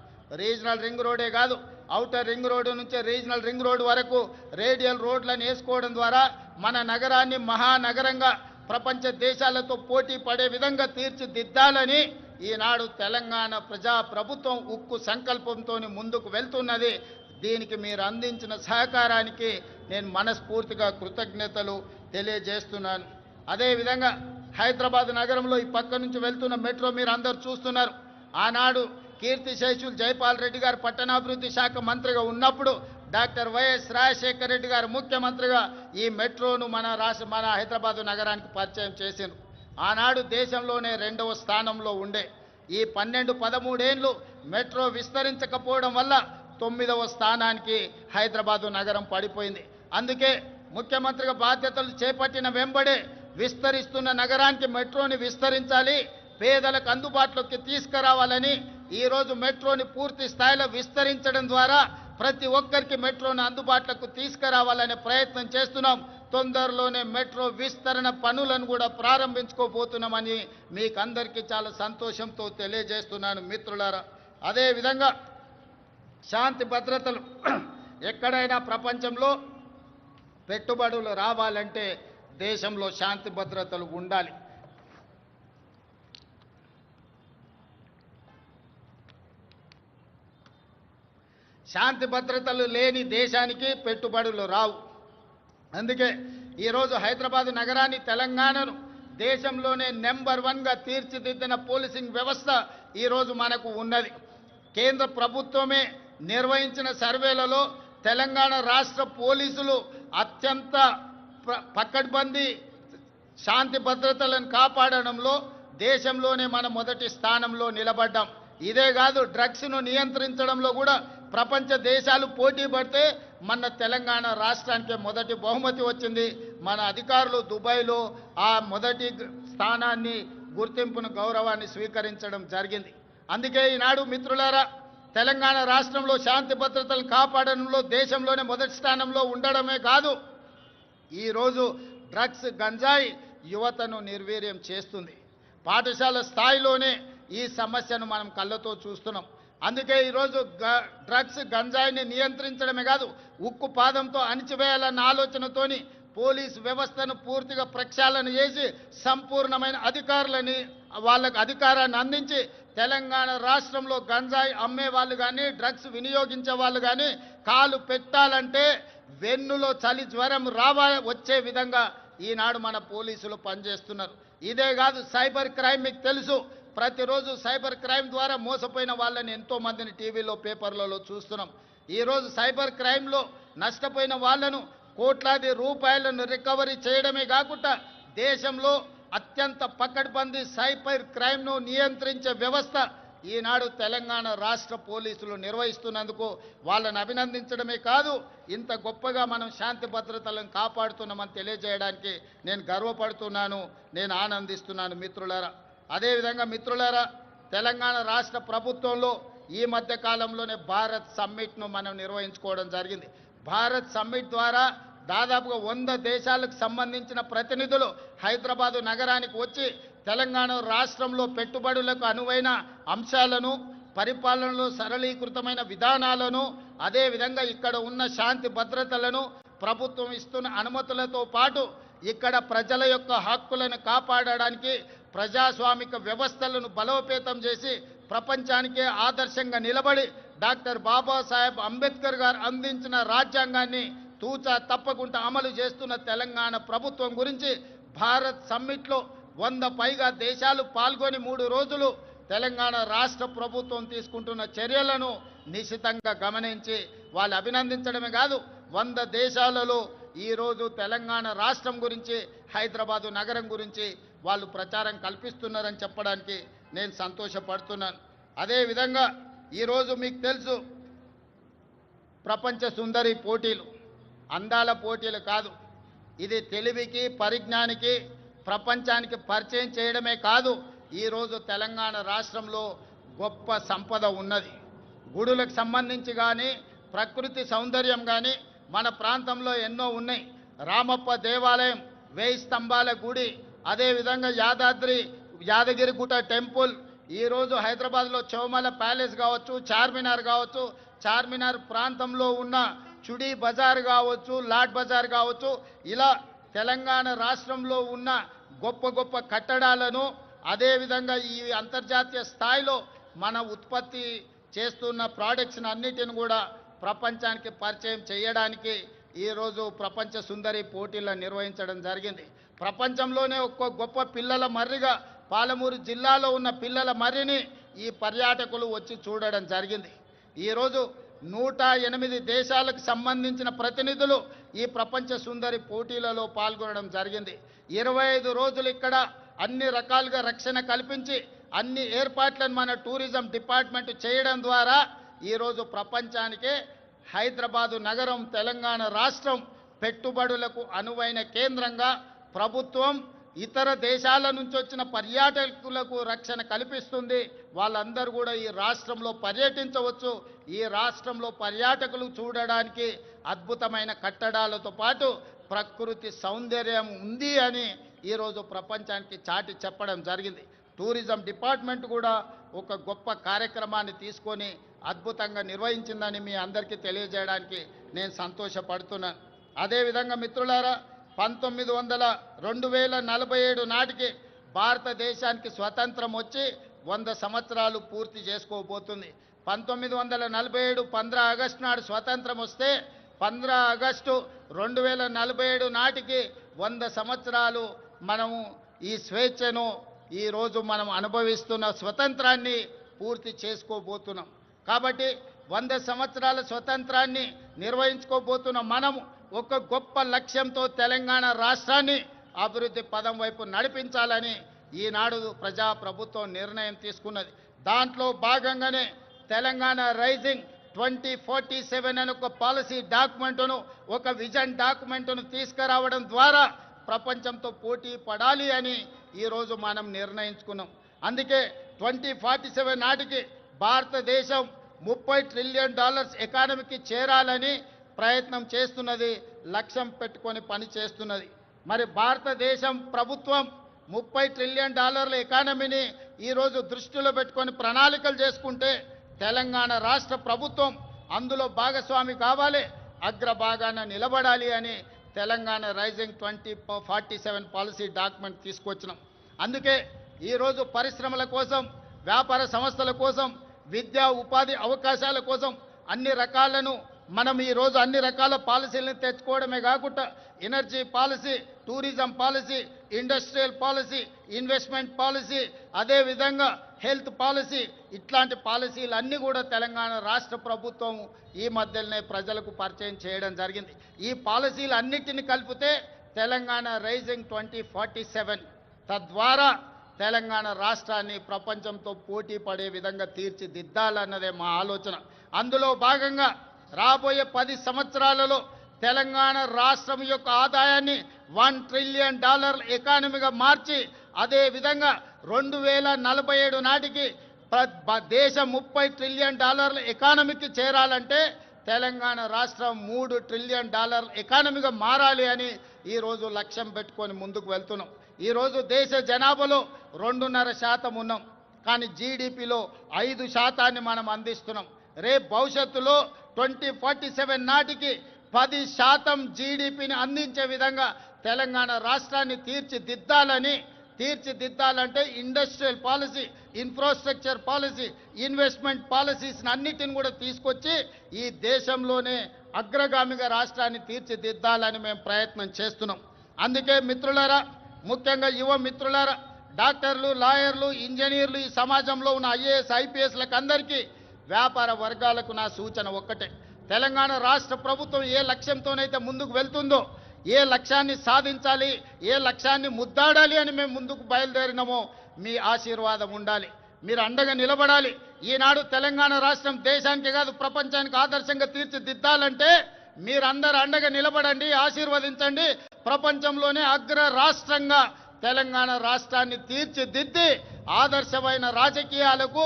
రీజనల్ రింగ్ రోడే కాదు, ఔటర్ రింగ్ రోడ్డు నుంచి రీజనల్ రింగ్ రోడ్ వరకు రేడియల్ రోడ్లను వేసుకోవడం ద్వారా మన నగరాన్ని మహానగరంగా ప్రపంచ దేశాలతో పోటీ పడే విధంగా తీర్చిదిద్దాలని ఈనాడు తెలంగాణ ప్రభుత్వం ఉక్కు సంకల్పంతో ముందుకు వెళ్తున్నది. దీనికి మీరు అందించిన సహకారానికి నేను మనస్ఫూర్తిగా కృతజ్ఞతలు తెలియజేస్తున్నాను. అదేవిధంగా హైదరాబాద్ నగరంలో ఈ పక్క నుంచి వెళ్తున్న మెట్రో మీరు అందరూ చూస్తున్నారు. ఆనాడు కీర్తిశేషులు జైపాల్ రెడ్డి గారు పట్టణాభివృద్ధి శాఖ మంత్రిగా ఉన్నప్పుడు డాక్టర్ వైఎస్ రాజశేఖర రెడ్డి గారు ముఖ్యమంత్రిగా ఈ మెట్రోను మన హైదరాబాద్ నగరానికి పరిచయం చేసిండ్రు. ఆనాడు దేశంలోనే 2వ స్థానంలో ఉండే ఈ 12-13 ఏళ్ళు మెట్రో విస్తరించకపోవడం వల్ల 9వ స్థానానికి హైదరాబాదు నగరం పడిపోయింది. అందుకే ముఖ్యమంత్రిగా బాధ్యతలు చేపట్టిన వెంబడే విస్తరిస్తున్న నగరానికి మెట్రోని విస్తరించాలి, పేదలకు అందుబాటులోకి తీసుకురావాలని ఈరోజు మెట్రోని పూర్తి స్థాయిలో విస్తరించడం ద్వారా ప్రతి ఒక్కరికి మెట్రోని అందుబాటులోకి తీసుకురావాలనే ప్రయత్నం చేస్తున్నాం. తొందరలోనే మెట్రో విస్తరణ పనులను కూడా ప్రారంభించుకోబోతున్నామని మీకు అందరికీ చాలా సంతోషంతో తెలియజేస్తున్నాను మిత్రులారా. అదేవిధంగా శాంతి భద్రతలు ఎక్కడైనా ప్రపంచంలో పెట్టుబడులు రావాలంటే దేశంలో శాంతి భద్రతలు ఉండాలి. శాంతి భద్రతలు లేని దేశానికి పెట్టుబడులు రావు. అందుకే ఈరోజు హైదరాబాద్ నగరాన్ని, తెలంగాణను దేశంలోనే నెంబర్ 1గా తీర్చిదిద్దిన పోలీసింగ్ వ్యవస్థ ఈరోజు మనకు ఉన్నది. కేంద్ర ప్రభుత్వమే నిర్వహించిన సర్వేలలో తెలంగాణ రాష్ట్ర పోలీసులు అత్యంత పకడ్బందీ శాంతి భద్రతలను కాపాడడంలో దేశంలోనే మన మొదటి స్థానంలో నిలబడ్డాం. ఇదే కాదు, డ్రగ్స్ను నియంత్రించడంలో కూడా ప్రపంచ దేశాలు పోటీ పడితే మన తెలంగాణ రాష్ట్రానికి మొదటి బహుమతి వచ్చింది. మన అధికారులు దుబాయ్లో ఆ మొదటి స్థానాన్ని, గుర్తింపును, గౌరవాన్ని స్వీకరించడం జరిగింది. అందుకే ఈనాడు మిత్రులారా, తెలంగాణ రాష్ట్రంలో శాంతి భద్రతలను కాపాడడంలో దేశంలోనే మొదటి స్థానంలో ఉండడమే కాదు, ఈరోజు డ్రగ్స్, గంజాయి యువతను నిర్వీర్యం చేస్తుంది. పాఠశాల స్థాయిలోనే ఈ సమస్యను మనం కళ్ళతో చూస్తున్నాం. అందుకే ఈరోజు డ్రగ్స్, గంజాయిని నియంత్రించడమే కాదు, ఉక్కు పాదంతో అణిచివేయాలన్న ఆలోచనతోని పోలీస్ వ్యవస్థను పూర్తిగా ప్రక్షాళన చేసి సంపూర్ణమైన అధికారులని వాళ్ళకు అధికారాన్ని అందించి తెలంగాణ రాష్ట్రంలో గంజాయి అమ్మే వాళ్ళు కానీ డ్రగ్స్ వినియోగించే వాళ్ళు కానీ కాలు పెట్టాలంటే వెన్నులో చలి జ్వరం వచ్చే విధంగా ఈనాడు మన పోలీసులు పనిచేస్తున్నారు. ఇదే కాదు, సైబర్ క్రైమ్ మీకు తెలుసు. ప్రతిరోజు సైబర్ క్రైమ్ ద్వారా మోసపోయిన వాళ్ళని ఎంతో మందిని టీవీలో పేపర్లలో చూస్తున్నాం. ఈరోజు సైబర్ క్రైమ్లో నష్టపోయిన వాళ్ళను కోట్లాది రూపాయలను రికవరీ చేయడమే కాకుండా దేశంలో అత్యంత పకడ్బందీ సైబర్ క్రైమ్ను నియంత్రించే వ్యవస్థ ఈనాడు తెలంగాణ రాష్ట్ర పోలీసులు నిర్వహిస్తున్నందుకు వాళ్ళని అభినందించడమే కాదు, ఇంత గొప్పగా మనం శాంతి భద్రతలను కాపాడుతున్నామని తెలియజేయడానికి నేను గర్వపడుతున్నాను, నేను ఆనందిస్తున్నాను మిత్రులారా. అదేవిధంగా మిత్రులారా, తెలంగాణ రాష్ట్ర ప్రభుత్వంలో ఈ మధ్య కాలంలోనే భారత్ సమ్మిట్ను మనం నిర్వహించుకోవడం జరిగింది. భారత్ సమ్మిట్ ద్వారా దాదాపుగా 100 దేశాలకు సంబంధించిన ప్రతినిధులు హైదరాబాదు నగరానికి వచ్చి తెలంగాణ రాష్ట్రంలో పెట్టుబడులకు అనువైన అంశాలను, పరిపాలనలో సరళీకృతమైన విధానాలను, అదేవిధంగా ఇక్కడ ఉన్న శాంతి భద్రతలను, ప్రభుత్వం ఇస్తున్న అనుమతులతో పాటు ఇక్కడ ప్రజల యొక్క హక్కులను కాపాడడానికి ప్రజాస్వామిక వ్యవస్థలను బలోపేతం చేసి ప్రపంచానికే ఆదర్శంగా నిలబడి డాక్టర్ బాబాసాహెబ్ అంబేద్కర్ గారు అందించిన రాజ్యాంగాన్ని తూచా తప్పకుండా అమలు చేస్తున్న తెలంగాణ ప్రభుత్వం గురించి భారత్ సమ్మిట్లో 100 పైగా దేశాలు పాల్గొని 3 రోజులు తెలంగాణ రాష్ట్ర ప్రభుత్వం తీసుకుంటున్న చర్యలను నిశితంగా గమనించి వాళ్ళు అభినందించడమే కాదు, 100 దేశాలలో ఈరోజు తెలంగాణ రాష్ట్రం గురించి, హైదరాబాదు నగరం గురించి వాళ్ళు ప్రచారం కల్పిస్తున్నారని చెప్పడానికి నేను సంతోషపడుతున్నాను. అదేవిధంగా ఈరోజు మీకు తెలుసు, ప్రపంచ సుందరి పోటీలు అందాల పోటీలు కాదు, ఇది తెలివికి పరిజ్ఞానికి ప్రపంచానికి పరిచయం చేయడమే కాదు, ఈరోజు తెలంగాణ రాష్ట్రంలో గొప్ప సంపద ఉన్నది. గుడులకు సంబంధించి కానీ, ప్రకృతి సౌందర్యం కానీ మన ప్రాంతంలో ఎన్నో ఉన్నాయి. రామప్ప దేవాలయం, 1000 స్తంభాల గుడి, అదేవిధంగా యాదగిరిగుట్ట టెంపుల్, ఈరోజు హైదరాబాద్లో చౌమల ప్యాలెస్ కావచ్చు, చార్మినార్ కావచ్చు, చార్మినార్ ప్రాంతంలో ఉన్న చుడీ బజార్ కావచ్చు, లాడ్ బజార్ కావచ్చు, ఇలా తెలంగాణ రాష్ట్రంలో ఉన్న గొప్ప గొప్ప కట్టడాలను, అదేవిధంగా ఈ అంతర్జాతీయ స్థాయిలో మన ఉత్పత్తి చేస్తున్న ప్రోడక్ట్స్ని అన్నిటిని కూడా ప్రపంచానికి పరిచయం చేయడానికి ఈరోజు ప్రపంచ సుందరి పోటీలను నిర్వహించడం జరిగింది. ప్రపంచంలోనే ఒక్క గొప్ప పిల్లల మర్రిగా పాలమూరు జిల్లాలో ఉన్న పిల్లల మర్రిని ఈ పర్యాటకులు వచ్చి చూడడం జరిగింది. ఈరోజు 108 దేశాలకు సంబంధించిన ప్రతినిధులు ఈ ప్రపంచ సుందరి పోటీలలో పాల్గొనడం జరిగింది. 25 రోజులు ఇక్కడ అన్ని రకాలుగా రక్షణ కల్పించి అన్ని ఏర్పాట్లను మన టూరిజం డిపార్ట్మెంట్ చేయడం ద్వారా ఈరోజు ప్రపంచానికే హైదరాబాదు నగరం, తెలంగాణ రాష్ట్రం పెట్టుబడులకు అనువైన కేంద్రంగా ప్రభుత్వం ఇతర దేశాల నుంచి వచ్చిన పర్యాటకులకు రక్షణ కల్పిస్తుంది. వాళ్ళందరూ కూడా ఈ రాష్ట్రంలో పర్యటించవచ్చు. ఈ రాష్ట్రంలో పర్యాటకులు చూడడానికి అద్భుతమైన కట్టడాలతో పాటు ప్రకృతి సౌందర్యం ఉంది అని ఈరోజు ప్రపంచానికి చాటి చెప్పడం జరిగింది. టూరిజం డిపార్ట్మెంట్ కూడా ఒక గొప్ప కార్యక్రమాన్ని తీసుకొని అద్భుతంగా నిర్వహించిందని మీ అందరికీ తెలియజేయడానికి నేను సంతోషపడుతున్నాను. అదేవిధంగా మిత్రులారా, 2047 నాటికి భారతదేశానికి స్వతంత్రం వచ్చి 100 సంవత్సరాలు పూర్తి చేసుకోబోతుంది. 1947 15 ఆగస్టు నాడు స్వతంత్రం వస్తే 15 ఆగస్టు 2047 నాటికి 100 సంవత్సరాలు మనము ఈ స్వేచ్ఛను ఈరోజు మనం అనుభవిస్తున్న స్వతంత్రాన్ని పూర్తి చేసుకోబోతున్నాం. కాబట్టి 100 సంవత్సరాల స్వతంత్రాన్ని నిర్వహించుకోబోతున్న మనము ఒక గొప్ప లక్ష్యంతో తెలంగాణ రాష్ట్రాన్ని అభివృద్ధి పదం వైపు నడిపించాలని ఈనాడు ప్రజాప్రభుత్వం నిర్ణయం తీసుకున్నది. దాంట్లో భాగంగానే తెలంగాణ రైజింగ్ 2047 అనే ఒక పాలసీ డాక్యుమెంటును, ఒక విజన్ డాక్యుమెంటును తీసుకురావడం ద్వారా ప్రపంచంతో పోటీ పడాలి అని ఈరోజు మనం నిర్ణయించుకున్నాం. అందుకే 2047 నాటికి భారతదేశం $30 ట్రిలియన్ ఎకానమీకి చేరాలని ప్రయత్నం చేస్తున్నది, లక్ష్యం పెట్టుకొని పని చేస్తున్నది. మరి భారతదేశం ప్రభుత్వం $30 ట్రిలియన్ ఎకానమీని ఈరోజు దృష్టిలో పెట్టుకొని ప్రణాళికలు చేసుకుంటే తెలంగాణ రాష్ట్ర ప్రభుత్వం అందులో భాగస్వామి కావాలి, అగ్రభాగాన నిలబడాలి అని తెలంగాణ రైజింగ్ 2047 పాలసీ డాక్యుమెంట్ తీసుకొచ్చినాం. అందుకే ఈరోజు పరిశ్రమల కోసం, వ్యాపార సంస్థల కోసం, విద్యా ఉపాధి అవకాశాల కోసం అన్ని రకాలను మనం ఈరోజు అన్ని రకాల పాలసీలను తెచ్చుకోవడమే కాకుండా energy policy, tourism policy, industrial policy, investment policy, అదేవిధంగా హెల్త్ పాలసీ, ఇట్లాంటి పాలసీలు అన్నీ కూడా తెలంగాణ రాష్ట్ర ప్రభుత్వం ఈ మధ్యలోనే ప్రజలకు పరిచయం చేయడం జరిగింది. ఈ పాలసీలు అన్నిటిని కలిపితే తెలంగాణ రైజింగ్ 2047, తద్వారా తెలంగాణ రాష్ట్రాన్ని ప్రపంచంతో పోటీ పడే విధంగా తీర్చిదిద్దాలన్నదే మా ఆలోచన. అందులో భాగంగా రాబోయే 10 సంవత్సరాలలో తెలంగాణ రాష్ట్రం యొక్క ఆదాయాన్ని $1 ట్రిలియన్ ఎకానమీగా మార్చి, అదే విధంగా 2047 నాటికి దేశం $30 ట్రిలియన్ ఎకానమీకి చేరాలంటే తెలంగాణ రాష్ట్రం $3 ట్రిలియన్ ఎకానమీగా మారాలి అని ఈరోజు లక్ష్యం పెట్టుకొని ముందుకు వెళ్తున్నాం. ఈరోజు దేశ జనాభాలో 2.5% ఉన్నాం, కానీ జీడిపిలో 5% మనం అందిస్తున్నాం. రేపు భవిష్యత్తులో 2047 నాటికి 10% జీడిపిని అందించే విధంగా తెలంగాణ రాష్ట్రాన్ని తీర్చిదిద్దాలంటే industrial policy, infrastructure policy, investment policies అన్నిటిని కూడా తీసుకొచ్చి ఈ దేశంలోనే అగ్రగామిగా రాష్ట్రాన్ని తీర్చిదిద్దాలని మేము ప్రయత్నం చేస్తున్నాం. అందుకే మిత్రులారా, ముఖ్యంగా యువ మిత్రులారా, డాక్టర్లు, లాయర్లు, ఇంజనీర్లు, ఈ సమాజంలో ఉన్న ఐఏఎస్, ఐపీఎస్లకు అందరికీ, వ్యాపార వర్గాలకు నా సూచన ఒక్కటే. తెలంగాణ రాష్ట్ర ప్రభుత్వం ఏ లక్ష్యంతోనైతే ముందుకు వెళ్తుందో, ఏ లక్ష్యాన్ని సాధించాలి, ఏ లక్ష్యాన్ని ముద్దాడాలి అని మేము ముందుకు బయలుదేరినామో మీ ఆశీర్వాదం ఉండాలి. మీరు అండగా నిలబడాలి. ఈనాడు తెలంగాణ రాష్ట్రం దేశానికి కాదు ప్రపంచానికి ఆదర్శంగా తీర్చిదిద్దాలంటే మీరందరూ అండగా నిలబడండి, ఆశీర్వదించండి. ప్రపంచంలోనే అగ్ర రాష్ట్రంగా తెలంగాణ రాష్ట్రాన్ని తీర్చిదిద్ది ఆదర్శమైన రాజకీయాలకు,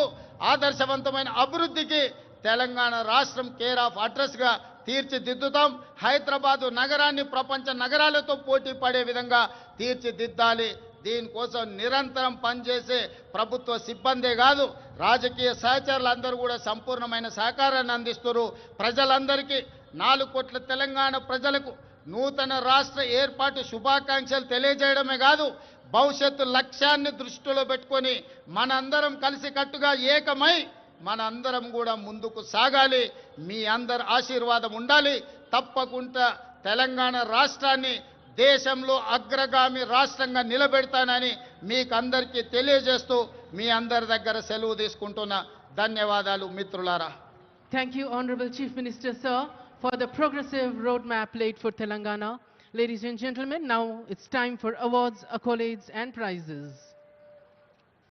ఆదర్శవంతమైన అభివృద్ధికి తెలంగాణ రాష్ట్రం కేర్ ఆఫ్ అడ్రస్గా తీర్చిదిద్దుతాం. హైదరాబాదు నగరాన్ని ప్రపంచ నగరాలతో పోటీ పడే విధంగా తీర్చిదిద్దాలి. దీనికోసం నిరంతరం పనిచేసే ప్రభుత్వ సిబ్బందే కాదు, రాజకీయ సహచరులందరూ కూడా సంపూర్ణమైన సహకారాన్ని అందిస్తారు. ప్రజలందరికీ 4 కోట్ల తెలంగాణ ప్రజలకు నూతన రాష్ట్ర ఏర్పాటు శుభాకాంక్షలు తెలియజేయడమే కాదు, భవిష్యత్తు లక్ష్యాన్ని దృష్టిలో పెట్టుకొని మనందరం కలిసికట్టుగా ఏకమై మనందరం కూడా ముందుకు సాగాలి. మీ అందరి ఆశీర్వాదం ఉండాలి. తప్పకుండా తెలంగాణ రాష్ట్రాన్ని దేశంలో అగ్రగామి రాష్ట్రంగా నిలబెడతానని మీకు అందరికీ తెలియజేస్తూ మీ అందరి దగ్గర సెలవు తీసుకుంటున్నా. ధన్యవాదాలు మిత్రులారా. Thank you, Honorable Chief Minister, sir, for the progressive roadmap laid for Telangana. Ladies and gentlemen, now it's time for awards, accolades and prizes.